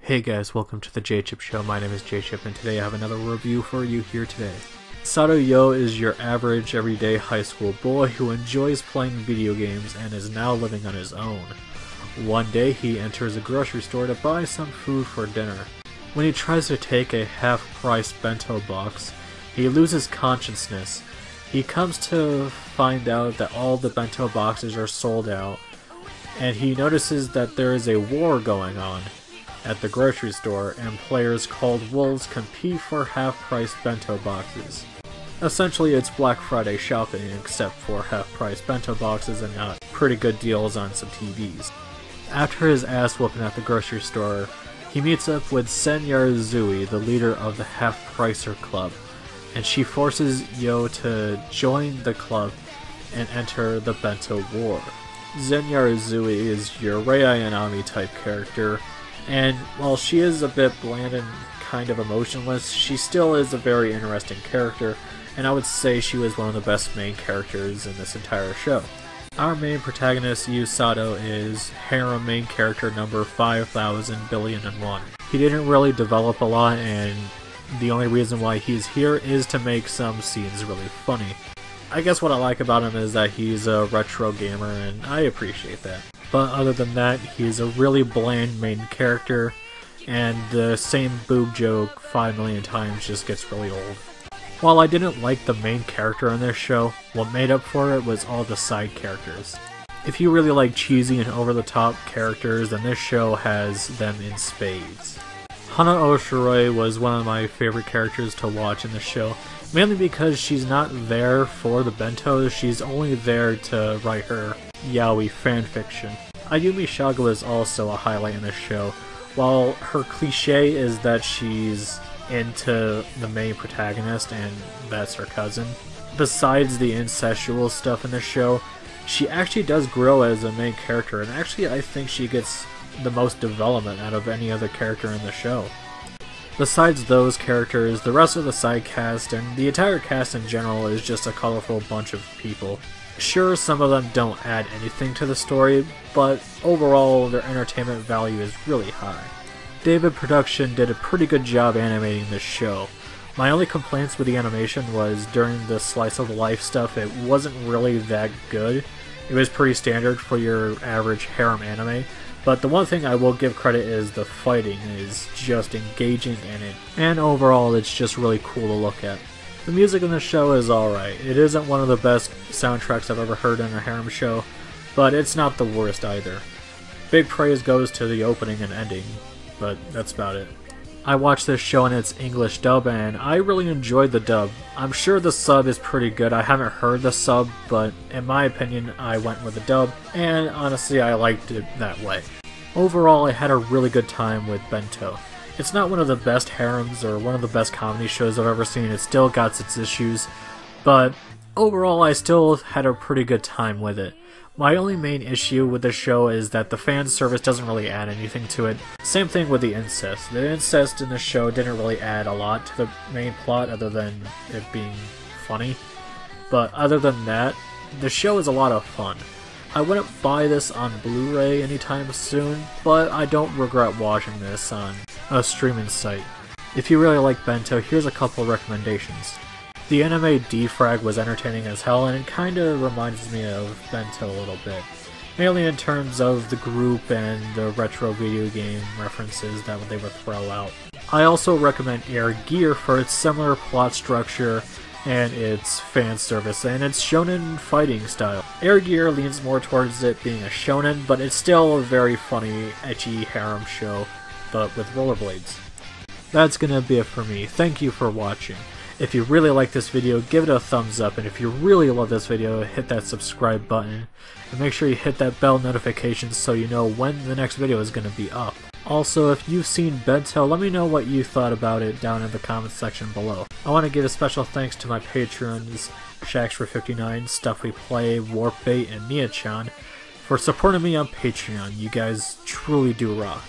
Hey guys, welcome to the J-Chip Show. My name is J-Chip and today I have another review for you here today. Sato Yo is your average, everyday high school boy who enjoys playing video games and is now living on his own. One day he enters a grocery store to buy some food for dinner. When he tries to take a half-price bento box, he loses consciousness. He comes to find out that all the bento boxes are sold out, and he notices that there is a war going on at the grocery store, and players called wolves compete for half-price bento boxes. Essentially, it's Black Friday shopping except for half-price bento boxes and not pretty good deals on some TVs. After his ass whooping at the grocery store, he meets up with Sen Yarazui, the leader of the Half-Pricer Club, and she forces Yo to join the club and enter the bento war. Sen Yarazui is your Rei Ayanami type character, and while she is a bit bland and kind of emotionless, she still is a very interesting character, and I would say she was one of the best main characters in this entire show. Our main protagonist, Yu Sato, is harem main character number 5000,000,000,001. He didn't really develop a lot, and the only reason why he's here is to make some scenes really funny. I guess what I like about him is that he's a retro gamer, and I appreciate that. But other than that, he's a really bland main character, and the same boob joke 5 million times just gets really old. While I didn't like the main character on this show, what made up for it was all the side characters. If you really like cheesy and over-the-top characters, then this show has them in spades. Hana Oshiroi was one of my favorite characters to watch in the show, mainly because she's not there for the bentos, she's only there to write her yaoi fanfiction. Ayumi Shago is also a highlight in the show. While her cliche is that she's into the main protagonist and that's her cousin, besides the incestual stuff in the show, she actually does grow as a main character, and actually I think she gets the most development out of any other character in the show. Besides those characters, the rest of the side cast and the entire cast in general is just a colorful bunch of people. Sure, some of them don't add anything to the story, but overall their entertainment value is really high. David Production did a pretty good job animating this show. My only complaints with the animation was during the slice of life stuff, it wasn't really that good. It was pretty standard for your average harem anime, but the one thing I will give credit is the fighting is just engaging in it, and overall it's just really cool to look at. The music in the show is alright. It isn't one of the best soundtracks I've ever heard in a harem show, but it's not the worst either. Big praise goes to the opening and ending, but that's about it. I watched this show in its English dub and I really enjoyed the dub. I'm sure the sub is pretty good. I haven't heard the sub, but in my opinion I went with the dub, and honestly I liked it that way. Overall, I had a really good time with Bento. It's not one of the best harems or one of the best comedy shows I've ever seen. It still got its issues, but overall I still had a pretty good time with it. My only main issue with the show is that the fan service doesn't really add anything to it. Same thing with the incest. The incest in the show didn't really add a lot to the main plot other than it being funny. But other than that, the show is a lot of fun. I wouldn't buy this on Blu-ray anytime soon, but I don't regret watching this on a streaming site. If you really like Bento, here's a couple recommendations. The anime Defrag was entertaining as hell, and it kinda reminds me of Bento a little bit. Mainly in terms of the group and the retro video game references that they would throw out. I also recommend Air Gear for its similar plot structure and its fan service, and its shonen fighting style. Air Gear leans more towards it being a shonen, but it's still a very funny, ecchi harem show, but with rollerblades. That's gonna be it for me. Thank you for watching. If you really like this video, give it a thumbs up, and if you really love this video, hit that subscribe button, and make sure you hit that bell notification so you know when the next video is gonna be up. Also, if you've seen Bento, let me know what you thought about it down in the comments section below. I want to give a special thanks to my patrons, Shaxter59, Stuff We Play, Warpbait, and Nia-chan, for supporting me on Patreon. You guys truly do rock.